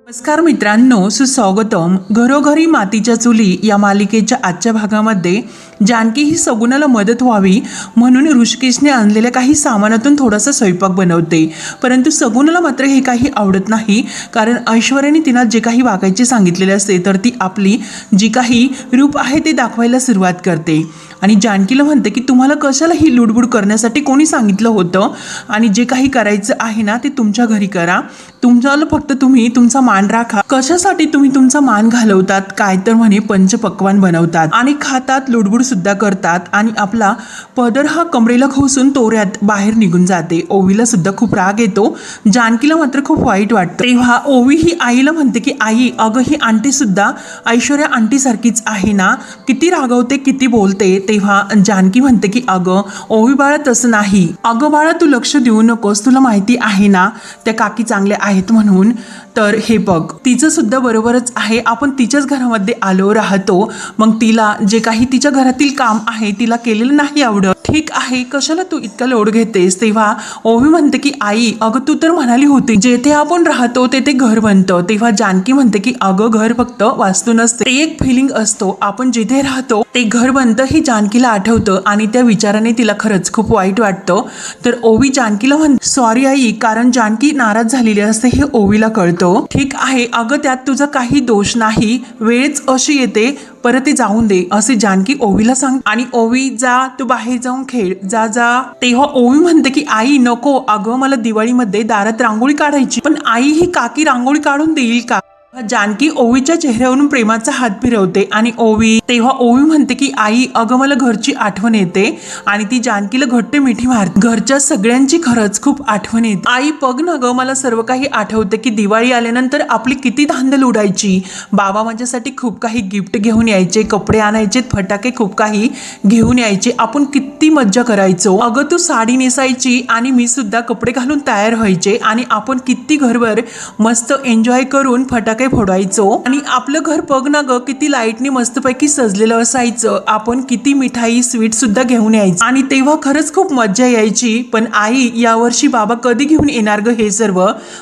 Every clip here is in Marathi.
नमस्कार मित्रांनो, सुस्वागतम. घरोघरी मातीच्या चुली या मालिकेच्या आजच्या भागामध्ये जानकी ही सगुणाला मदत व्हावी म्हणून ऋषिकेशने आणलेल्या काही सामानातून थोडासा स्वयंपाक बनवते. परंतु सगुणाला मात्र हे काही आवडत नाही, कारण ऐश्वर्याने तिला जे काही वागायचे सांगितलेले असते तर ती आपली जी काही रूप आहे ते दाखवायला सुरुवात करते. आणि जानकीला म्हणते की तुम्हाला कशाला ही लुडबुड करण्यासाठी कोणी सांगितलं होतं, आणि जे काही करायचं आहे ना ते तुमच्या घरी करा. तुम्हाला फक्त तुम्ही तुमचा मान राखा. कशासाठी तुम्ही तुमचा मान घालवतात, काय तर म्हणे पंचपक्वान बनवतात आणि खातात, लुडबुड सुद्धा करतात. आणि आपला पदर हा कमरेला खोसून तोऱ्यात बाहेर निघून जाते. ओवीला सुद्धा खूप राग येतो, जानकीला मात्र खूप वाईट वाटतं. तेव्हा ओवी ही आईला म्हणते की आई, अगं ही आंटी सुद्धा ऐश्वर्या आंटी सारखीच आहे ना, किती रागवते, किती बोलते. तेव्हा जानकी म्हणते की अगं ओवी बाळा तसं नाही, अगं बाळा तू लक्ष देऊ नकोस, तुला माहिती आहे ना त्या काकी चांगल्या आहेत म्हणून. तर हे बघ, तिचं सुद्धा बरोबरच आहे, आपण तिच्याच घरामध्ये आलो राहतो, मग तिला जे काही तिच्या घरातील काम आहे तिला केलेलं नाही आवडत. ठीक आहे, कशाला तू इतका लोड घेतेस. तेव्हा ओवी म्हणते की आई, अगं तू तर म्हणाली होती जेथे आपण राहतो तेथे घर बनतं. तेव्हा जानकी म्हणते की अगं घर फक्त वास्तू नसते, ते एक फिलिंग असतो, आपण जिथे राहतो ते घर बनतं हे जानकीला आठवतं. आणि त्या विचाराने तिला खरंच खूप वाईट वाटतं. तर ओवी जानकीला म्हणते सॉरी आई, कारण जानकी नाराज झालेली असते हे ओवीला कळतं. ठीक आहे अगं, त्यात तुझा काही दोष नाही, वेळच अशी येते, परत ते जाऊन दे असे जानकी ओवीला सांग. आणि ओवी जा, तू बाहेर जाऊन खेळ, जा जा. तेव्हा ओवी म्हणते की आई नको, अगं मला दिवाळीमध्ये दारात रांगोळी काढायची, पण आई ही काकी रांगोळी काढून देईल का. जानकी ओवीच्या चेहऱ्यावरून प्रेमाचा हात फिरवते आणि तेव्हा ओवी म्हणते की आई, अगं मला घरची आठवण येते. आणि ती जानकीला घट्ट मिठी मारते. घरच्या सगळ्यांची खरंच खूप आठवण येते. आई बघ ना ग, मला सर्व काही आठवते की दिवाळी आल्यानंतर आपली किती धांदल उडायची. बाबा माझ्यासाठी खूप काही गिफ्ट घेऊन यायचे, कपडे आणायचे, फटाके खूप काही घेऊन यायचे, आपण किती मज्जा करायचो. अगं तू साडी नेसायची आणि मी सुद्धा कपडे घालून तयार व्हायचे, आणि आपण किती घरभर मस्त एन्जॉय करून फटाके फोडायचो. आणि आपलं घर बघ ना ग, किती लाईटनी मस्तपैकी सजलेलं असायचं, आपण किती मिठाई स्वीट सुद्धा घेऊन यायचं, आणि तेव्हा खरंच खूप मज्जा यायची. पण आई, यावर्षी बाबा कधी घेऊन येणार ग हे सर्व.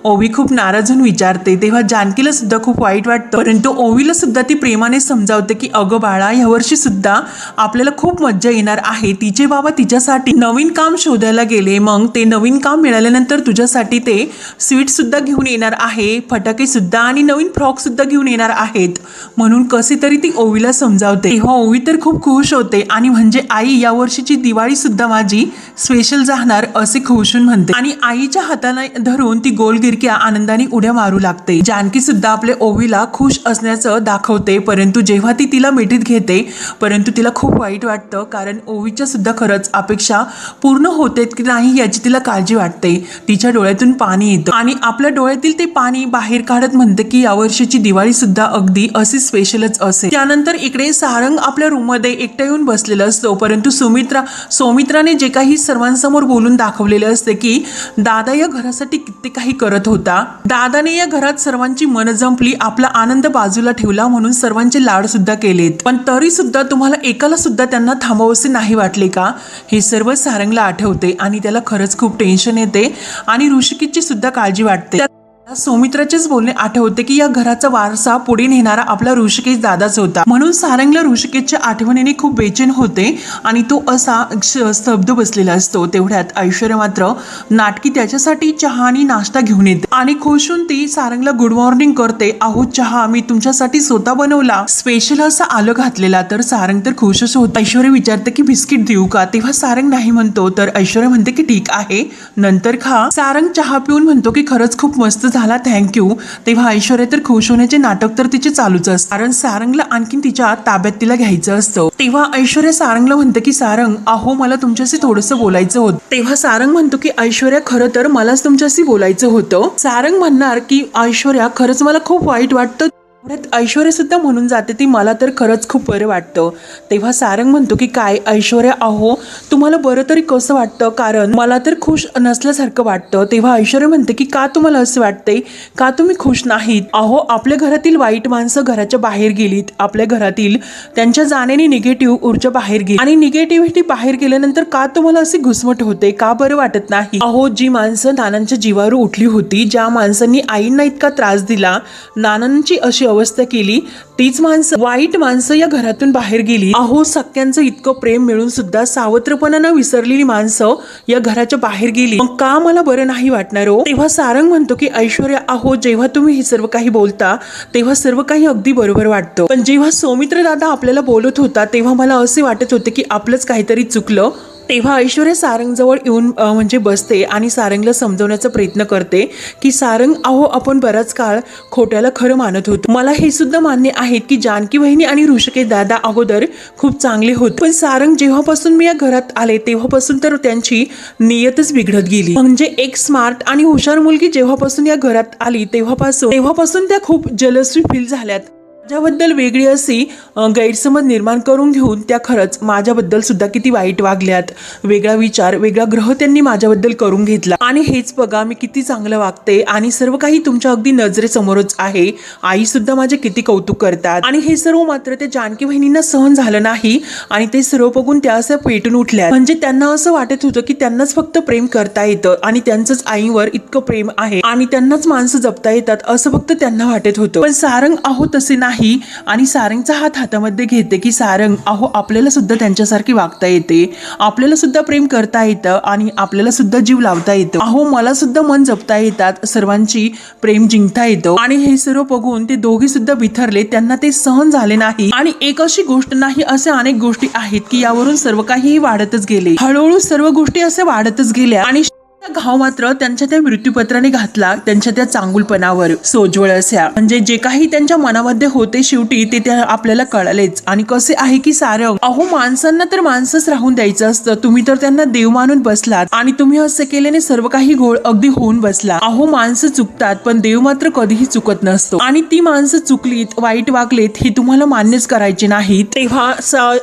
ओवी खूप नाराज होऊन विचारते. तेव्हा जानकीला सुद्धा खूप वाईट वाटतं, परंतु ओवीला सुद्धा ती प्रेमाने समजावते की अगं बाळा, यावर्षी सुद्धा आपल्याला खूप मज्जा येणार आहे. तिचे बाबा तिच्यासाठी नवीन काम शोधायला गेले, मग ते नवीन काम मिळाल्यानंतर तुझ्यासाठी ते स्वीट सुद्धा घेऊन येणार आहे, फटाके सुद्धा, आणि नवीन फ्रॉक सुद्धा घेऊन येणार आहेत, म्हणून कसे तरी ती ओवीला समजावते. तेव्हा ओवी तर खूप खुश होते, आणि म्हणजे आई, या वर्षीची दिवाळी सुद्धा माझी स्पेशल जाणार असे खुश होऊन म्हणते. आणि आईच्या हाताने धरून ती गोलगिरक्या आनंदाने उड्या मारू लागते. जानकी सुद्धा आपल्या ओवीला खुश असण्याचं दाखवते, परंतु जेव्हा ती तिला मिठीत घेते परंतु तिला खूप वाईट वाटतं, कारण ओवीच्या सुद्धा खरंच अपेक्षा पूर्ण होते की नाही याची तिला काळजी वाटते. तिच्या डोळ्यातून पाणी येतं, आणि आपल्या डोळ्यातील ते पाणी बाहेर काढत म्हणते की यावर्षीची दिवाळी सुद्धा अगदी अशी स्पेशलच असेल. त्यानंतर इकडे सारंग आपल्या रूम मध्ये एकटा येऊन बसलेला असतो, परंतु सौमित्राने जे काही सर्वांसमोर बोलून दाखवलेले असते की दादा या घरासाठी किती काही करत होता, दादाने या घरात सर्वांची मन जंपली, आपला आनंद बाजूला ठेवला, म्हणून सर्वांचे लाड सुद्धा केलेत, पण तरी सुद्धा तुम्हाला एकाला सुद्धा त्यांना थांबवसे नाही वाटले का. हे सर्व सारंगला आठवते आणि त्याला खरंच खूप टेन्शन येते, आणि ऋषिकेशची सुद्धा काळजी वाटते. सौमित्राचेच बोलणे आठवते की या घराचा वारसा पुढे नेणारा आपला ऋषिकेश दादाच होता, म्हणून सारंगला ऋषिकेशच्या आठवणीने खूप बेचैन होते, आणि तो असा स्तब्ध बसलेला असतो. तेवढ्यात ऐश्वर्या मात्र नाटकी त्याच्यासाठी चहा आणि नाश्ता घेऊन येते, आणि खुशून ती सारंगला गुड मॉर्निंग करते. अहो चहा मी तुमच्यासाठी स्वतः बनवला, स्पेशल असा आलं घातलेला. तर सारंग तर खुशच होत. ऐश्वर्या विचारते की बिस्किट देऊ का, तेव्हा सारंग नाही म्हणतो. तर ऐश्वर्या म्हणते की ठीक आहे, नंतर खा. सारंग चहा पिऊन म्हणतो की खरंच खूप मस्त झाला, थँक्यू. तेव्हा ऐश्वर्या तर खुश होण्याचे नाटक तर तिचे चालूच असतं, कारण सारंगला आणखीन तिच्या ताब्यात तिला घ्यायचं असतं. तेव्हा ऐश्वर्या सारंगला म्हणते की सारंग, अहो मला तुमच्याशी थोडंसं बोलायचं होतं. तेव्हा सारंग म्हणतो की ऐश्वर्या, खरं तर मलाच तुमच्याशी बोलायचं होतं. सारंग म्हणणार की ऐश्वर्या, खरंच मला खूप वाईट वाटतं, परत ऐश्वर्या सुद्धा म्हणून जाते ती मला तर खरंच खूप बरं वाटतं. तेव्हा सारंग म्हणतो की काय ऐश्वर्या अहो तुम्हाला बरं तरी कसं वाटतं, कारण मला तर खुश नसल्यासारखं वाटतं. तेव्हा ऐश्वर्या म्हणते की का तुम्हाला असं वाटतंय, का तुम्ही खुश नाहीत? अहो आपल्या घरातील वाईट माणसं घराच्या बाहेर गेलीत, आपल्या घरातील त्यांच्या जाण्याने निगेटिव्ह ऊर्जा बाहेर गेली आणि निगेटिव्हिटी बाहेर गेल्यानंतर का तुम्हाला अशी घुसमट होते, का बरं वाटत नाही? अहो जी माणसं नानांच्या जीवावर उठली होती, ज्या माणसांनी आईंना इतका त्रास दिला, नानांची अशी अवस्था केली, तीच माणसं वाईट माणसं या घरातून बाहेर गेली. अहो सख्यांचं इतकं प्रेम मिळून सुद्धा सावत्रपणानं विसरलेली माणसं या घराच्या बाहेर गेली, मग का मला बरं नाही वाटणार हो? तेव्हा सारंग म्हणतो की ऐश्वर्या अहो जेव्हा तुम्ही हे सर्व काही बोलता तेव्हा सर्व काही अगदी बरोबर वाटतं, पण जेव्हा सौमित्र दादा आपल्याला बोलत होता तेव्हा मला असे वाटत होते की आपलंच काहीतरी चुकलं. तेव्हा ऐश्वर्या सारंगजवळ येऊन म्हणजे बसते आणि सारंगला समजवण्याचा प्रयत्न करते की सारंग अहो आपण बराच काळ खोट्याला खरं मानत होतो. मला हे सुद्धा मान्य आहे की जानकी वहिनी आणि ऋषिकेश दादा अगोदर खूप चांगले होते, पण सारंग जेव्हापासून मी या घरात आले तेव्हापासून तर त्यांची नियतच बिघडत गेली. म्हणजे एक स्मार्ट आणि हुशार मुलगी जेव्हापासून या घरात आली तेव्हापासून त्या खूप जलस्वी फील झाल्यात. माझ्याबद्दल वेगळी अशी गैरसमज निर्माण करून घेऊन त्या खरंच माझ्याबद्दल सुद्धा किती वाईट वागल्यात. वेगळा विचार वेगळा ग्रह त्यांनी माझ्याबद्दल करून घेतला आणि हेच बघा मी किती चांगलं वागते आणि सर्व काही तुमच्या अगदी नजरेसमोरच आहे. आई सुद्धा माझे किती कौतुक करतात आणि हे सर्व मात्र त्या जानकी बहिणींना सहन झालं नाही आणि ते सर्व बघून त्या असं पेटून उठल्या. म्हणजे त्यांना असं वाटत होतं की त्यांनाच फक्त प्रेम करता येतं आणि त्यांचंच आईवर इतकं प्रेम आहे आणि त्यांनाच माणसं जपता येतात असं फक्त त्यांना वाटत होतं. पण सारंग अहो तसे नाही आणि सारंगचा हात हातामध्ये घेते की सारंग अहो आपल्याला सुद्धा त्यांच्यासारखी वागता येते, आपल्याला सुद्धा प्रेम करता येतं आणि आपल्याला सुद्धा जीव लावता येतं. अहो मला सुद्धा मन जपता येतात, सर्वांची प्रेम जिंकता येतं. आणि हे सर्व बघून ते दोघे सुद्धा बिथरले, त्यांना ते सहन झाले नाही. आणि एक अशी गोष्ट नाही असे अनेक गोष्टी आहेत की यावरून सर्व काही वाढतच गेले. हळूहळू सर्व गोष्टी असे वाढतच गेल्या आणि घाव मात्र त्यांच्या त्या मृत्यूपत्राने घातला त्यांच्या त्या चांगुलपणावर. सोज्वळ अशा म्हणजे जे काही त्यांच्या मनामध्ये होते शेवटी ते त्या आपल्याला कळालेच. आणि कसे आहे की सारंग अहो माणसांना तर माणसंच राहून द्यायचं असतं, तुम्ही तर त्यांना देव मानून बसलात आणि तुम्ही असं केल्याने सर्व काही घोळ अगदी होऊन बसला. अहो माणसं चुकतात पण देव मात्र कधीही चुकत नसतो आणि ती माणसं चुकलीत वाईट वागलेत हे तुम्हाला मान्यच करायचे नाही. तेव्हा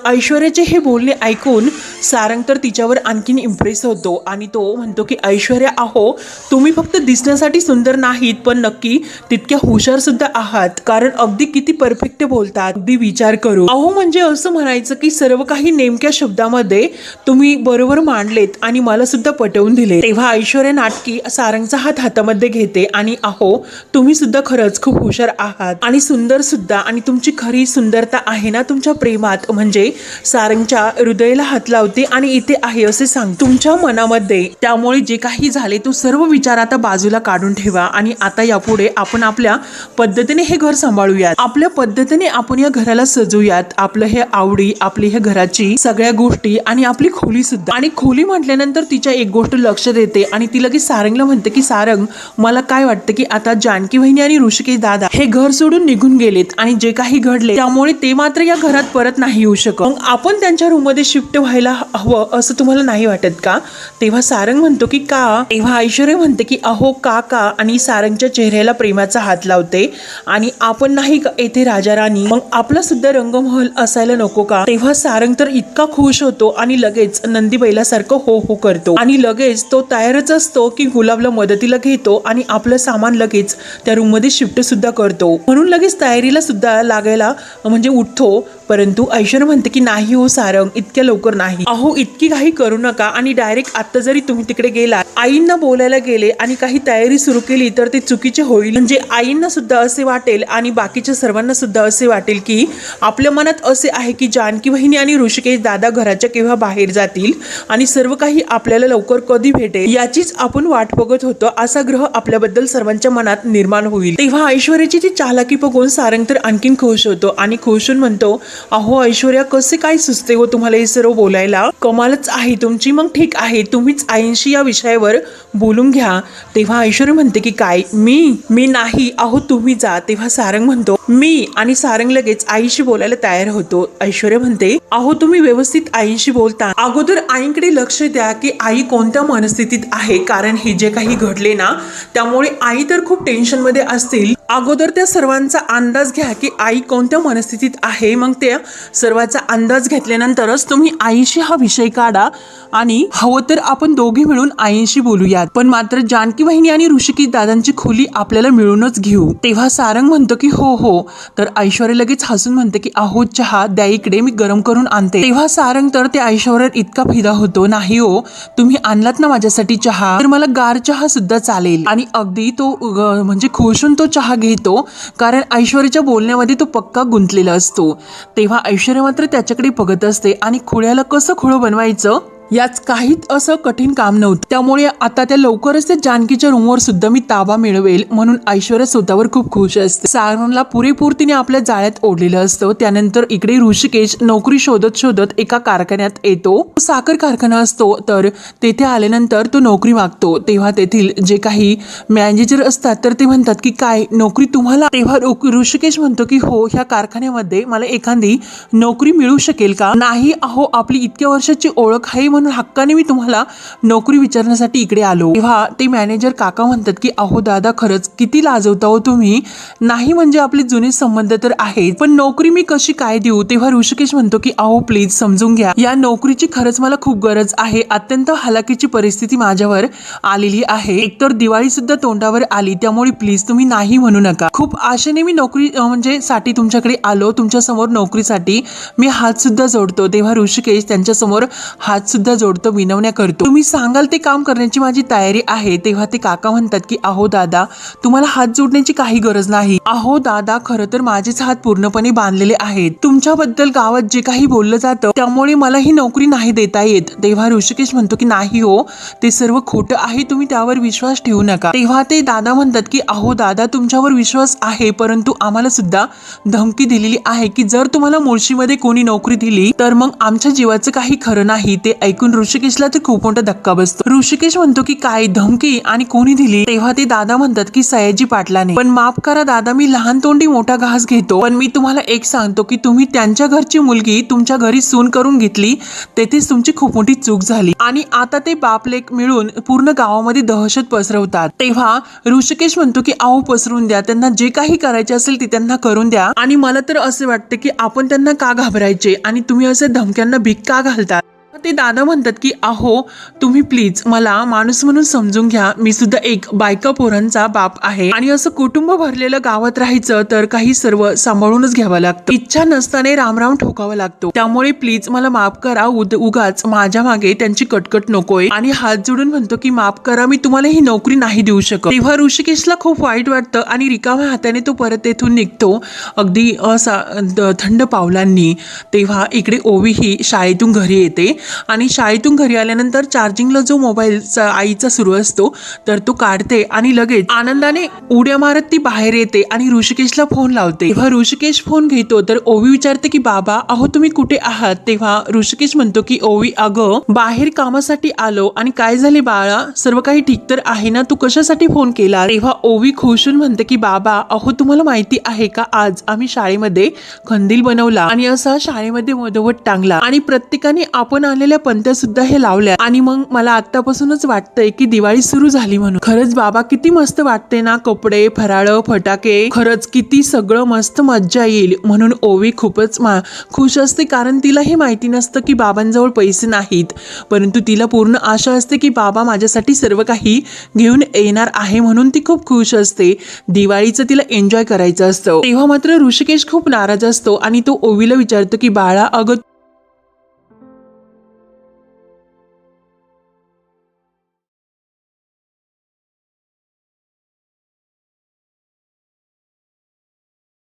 ऐश्वर्याचे हे बोलणे ऐकून सारंग तर तिच्यावर आणखीन इम्प्रेस होतो आणि तो म्हणतो की ऐश्वर्या अहो तुम्ही फक्त दिसण्यासाठी सुंदर नाहीत पण नक्की तितक्या हुशार सुद्धा आहात, कारण अगदी किती परफेक्ट बोलतात, अगदी विचार करू. अहो म्हणजे असं म्हणायचं की सर्व काही नेमक्या शब्दामध्ये तुम्ही बरोबर मांडलेत आणि मला सुद्धा पटवून दिले. तेव्हा ऐश्वर्या नाटकी सारंगचा हात हातामध्ये घेते आणि अहो तुम्ही सुद्धा खरंच खूप हुशार आहात आणि सुंदर सुद्धा, आणि तुमची खरी सुंदरता आहे ना तुमच्या प्रेमात. म्हणजे सारंगच्या हृदयाला हात लावते आणि इथे आहे असे सांग तुमच्या मनामध्ये. त्यामुळे जे काही झाले तो सर्व विचार आता बाजूला काढून ठेवा आणि आता यापुढे आपण आपल्या पद्धतीने हे घर सांभाळूयात, आपल्या पद्धतीने आपण या घराला सजवूयात. आपलं हे आवडी, आपली हे घराची सगळ्या गोष्टी आणि आपली खोली सुद्धा. आणि खोली म्हटल्यानंतर तिच्या एक गोष्ट लक्षात येते आणि ती लगेच सारंगला म्हणते की सारंग मला काय वाटतं की आता जानकी वहिनी आणि ऋषिकेश दादा हे घर सोडून निघून गेलेत आणि जे काही घडले त्यामुळे ते मात्र या घरात परत नाही येऊ शकत, मग आपण त्यांच्या रूम मध्ये शिफ्ट व्हायला हवं असं तुम्हाला नाही वाटत का? तेव्हा सारंग म्हणतो की का? तेव्हा ऐश्वर्या म्हणते की अहो काका आणि सारंगच्या चेहऱ्याला प्रेमाचा हात लावते आणि आपण नाही का येथे राजा राणी, मग आपला सुद्धा रंगमहल असायला नको का? तेव्हा सारंग तर इतका खुश होतो आणि लगेच नंदी बैलासारखं हो हो करतो आणि लगेच तो तयारच असतो की गुलाबला मदतीला घेतो आणि आपलं सामान लगेच त्या रूम मध्ये शिफ्ट सुद्धा करतो. म्हणून लगेच तयारीला सुद्धा लागायला म्हणजे उठतो. परंतु ऐश्वर्या म्हणते की नाही हो सारंग इतक्या लवकर नाही, अहो इतकी घाई करू नका आणि डायरेक्ट आता जरी तुम्ही तिकडे गेला आईंना बोलायला गेले आणि काही तयारी सुरू केली तर ते चुकीचे होईल. म्हणजे आईंना सुद्धा असे वाटेल आणि बाकीच्या सर्वांना सुद्धा असे वाटेल की आपल्या मनात असे आहे की जानकी वहिनी आणि ऋषिकेश दादा घराच्या केव्हा बाहेर जातील आणि सर्व काही आपल्याला लवकर कधी भेटेल याचीच आपण वाट बघत होतो, असा ग्रह आपल्याबद्दल सर्वांच्या मनात निर्माण होईल. तेव्हा ऐश्वर्याची ती चालाकी बघून सारंग तर आणखीन खुश होतो आणि खुशून म्हणतो अहो ऐश्वर्या कसे काय सुचते हो तुम्हाला हे सर्व बोलायला, कमालच आहे तुमची. मग ठीक आहे तुम्हीच आईंशी या विषयावर बोलून घ्या. तेव्हा ऐश्वर्या म्हणते की काय मी नाही, अहो तुम्ही जा. तेव्हा सारंग म्हणतो मी आणि सारंग लगेच आईशी बोलायला तयार होतो. ऐश्वर्या म्हणते, अहो तुम्ही व्यवस्थित आईशी बोलता, अगोदर आईकडे लक्ष द्या की आई कोणत्या मनस्थितीत आहे, कारण हे जे काही घडले ना त्यामुळे आई तर खूप टेन्शन मध्ये असतील. अगोदर त्या सर्वांचा अंदाज घ्या की आई कोणत्या मनस्थितीत आहे, मग त्या सर्वांचा अंदाज घेतल्यानंतरच तुम्ही आईशी हा विषय काढा आणि हवं तर आपण दोघे मिळून आईशी बोलूयात. पण मात्र जानकी वहिनी आणि ऋषिकेश दादांची खोली आपल्याला मिळूनच घेऊ. तेव्हा सारंग म्हणतो की हो हो. तर ऐश्वर्या लगेच हसून म्हणते की अहो चहा द्या इकडे, मी गरम करून आणते. तेव्हा सारंग तर ते ऐश्वर्यावर इतका फिदा होतो, नाही हो तुम्ही आणलात ना माझ्यासाठी चहा, तर मला गार चहा सुद्धा चालेल. आणि अगदी तो म्हणजे खुशून तो चहा घेतो, कारण ऐश्वर्याच्या बोलण्यामध्ये तो पक्का गुंतलेला असतो. तेव्हा ऐश्वर्या मात्र त्याच्याकडे बघत असते आणि खोड्याला कसं खोडं बनवायचं याच काहीच असं कठीण काम नव्हतं. त्यामुळे आता त्या लवकरच त्या जानकीच्या रूमवर सुद्धा मी ताबा मिळवेल म्हणून ऐश्वर्या स्वतःवर खूप खुश असते. सारंगला पुरेपूर तिने आपल्या जाळ्यात ओढलेलं असतं. त्यानंतर इकडे ऋषिकेश नोकरी शोधत शोधत एका कारखान्यात येतो. साखर कारखाना असतो. तर तेथे आल्यानंतर तो नोकरी मागतो. तेव्हा तेथील जे काही मॅनेजर असतात तर ते म्हणतात की काय नोकरी तुम्हाला. तेव्हा ऋषिकेश म्हणतो की हो, ह्या कारखान्यामध्ये मला एखादी नोकरी मिळू शकेल का. नाही अहो, आपली इतक्या वर्षाची ओळख आहे म्हणून हक्काने मी तुम्हाला नोकरी विचारण्यासाठी इकडे आलो. तेव्हा ते मॅनेजर काका म्हणतात की अहो दादा, खरंच किती लाजवता हो तुम्ही. नाही म्हणजे आपले जुने संबंध तर आहेत, पण नोकरी मी कशी काय देऊ. तेव्हा ऋषिकेश म्हणतो की अहो प्लीज समजून घ्या, या नोकरीची खरंच मला खूप गरज आहे. अत्यंत हालाकीची परिस्थिती माझ्यावर आलेली आहे. एकतर दिवाळी सुद्धा तोंडावर आली, त्यामुळे प्लीज तुम्ही नाही म्हणू नका. खूप आशेने मी नोकरी म्हणजे साठी तुमच्याकडे आलो. तुमच्या समोर नोकरीसाठी मी हात सुद्धा जोडतो. तेव्हा ऋषिकेश त्यांच्या समोर हात सुद्धा जोडतो, विनवण्या करतो. तुम्ही सांगाल ते काम करण्याची माझी तयारी आहे. तेव्हा ते काका म्हणतात की अहो दादा, तुम्हाला हात जोडण्याची काही गरज नाही. अहो दादा, खरं तर माझेच हात पूर्णपणे बांधलेले आहेत. तुमच्याबद्दल गावात जे काही बोललं जातं त्यामुळे मला ही नोकरी नाही देता येत. तेव्हा ऋषिकेश म्हणतो की नाही हो, ते सर्व खोटं आहे, तुम्ही त्यावर विश्वास ठेवू नका. तेव्हा ते दादा म्हणतात की अहो दादा, तुमच्यावर विश्वास आहे, परंतु आम्हाला सुद्धा धमकी दिलेली आहे की जर तुम्हाला मुळशीमध्ये कोणी नोकरी दिली तर मग आमच्या जीवाचं काही खरं नाही. ते ऐकून ऋषिकेशला तर खूप मोठा धक्का बसतो. ऋषिकेश म्हणतो की काय धमकी आणि कोणी दिली. तेव्हा ते दादा म्हणतात की सयाजी पाटलाने. पण माफ करा दादा, मी लहान तोंडी मोठा घास घेतो, पण मी तुम्हाला एक सांगतो की तुम्ही त्यांच्या घरची मुलगी तुमच्या घरी सून करून घेतली, तेथेच तुमची खूप मोठी चूक झाली. आणि आता ते बापलेक मिळून पूर्ण गावामध्ये दहशत पसरवतात. तेव्हा ऋषिकेश म्हणतो की अहो पसरून द्या, त्यांना जे काही करायचे असेल ते त्यांना करून द्या. आणि मला तर असे वाटते की आपण त्यांना का घाबरायचे आणि तुम्ही असे धमक्यांना भीक का घालतात. ते दादा म्हणतात की अहो तुम्ही प्लीज मला माणूस म्हणून समजून घ्या, मी सुद्धा एक बायका पोरांचा बाप आहे आणि असं कुटुंब भरलेलं गावात राहायचं तर काही सर्व सांभाळूनच घ्यावं लागतं. इच्छा नसताना रामराम ठोकावा लागतो. त्यामुळे प्लीज मला माफ करा, उगाच माझ्या मागे त्यांची कटकट नकोय. आणि हात जोडून म्हणतो की माफ करा, मी तुम्हाला ही नोकरी नाही देऊ शकत. तेव्हा ऋषिकेशला खूप वाईट वाटतं आणि रिकाम्या हाताने तो परत तेथून निघतो, अगदी थंड पावलांनी. तेव्हा इकडे ओवी ही शाळेतून घरी येते आणि शाळेतून घरी आल्यानंतर चार्जिंगला जो मोबाईल आईचा सुरू असतो तर तो काढते आणि लगेच आनंदाने उड्या मारत ती बाहेर येते आणि ऋषिकेशला फोन लावते. तेव्हा ऋषिकेश फोन घेतो तर ओवी विचारते की बाबा अहो तुम्ही कुठे आहात. तेव्हा ऋषिकेश म्हणतो की ओवी अगं बाहेर कामासाठी आलो. आणि काय झाले बाळा, सर्व काही ठीक तर आहे ना, तू कशासाठी फोन केला. तेव्हा ओवी खुशून म्हणते की बाबा अहो तुम्हाला माहिती आहे का, आज आम्ही शाळेमध्ये कंदील बनवला आणि असा शाळेमध्ये मधोमध टांगला आणि प्रत्येकाने आपण आलेल्या पंत्या सुद्धा हे लावल्या. आणि मग मला आतापासूनच वाटतंय की दिवाळी सुरू झाली म्हणून. खरंच बाबा किती मस्त वाटते ना, कपडे फराळ फटाके, खरंच किती सगळं मस्त मज्जा येईल. म्हणून ओवी खूपच खुश असते, कारण तिला हे माहिती नसतं की बाबांजवळ पैसे नाहीत, परंतु तिला पूर्ण आशा असते की बाबा माझ्यासाठी सर्व काही घेऊन येणार आहे, म्हणून ती खूप खुश असते. दिवाळीचं तिला एन्जॉय करायचं असतं. तेव्हा मात्र ऋषिकेश खूप नाराज असतो आणि तो ओवीला विचारतो की बाळा अगं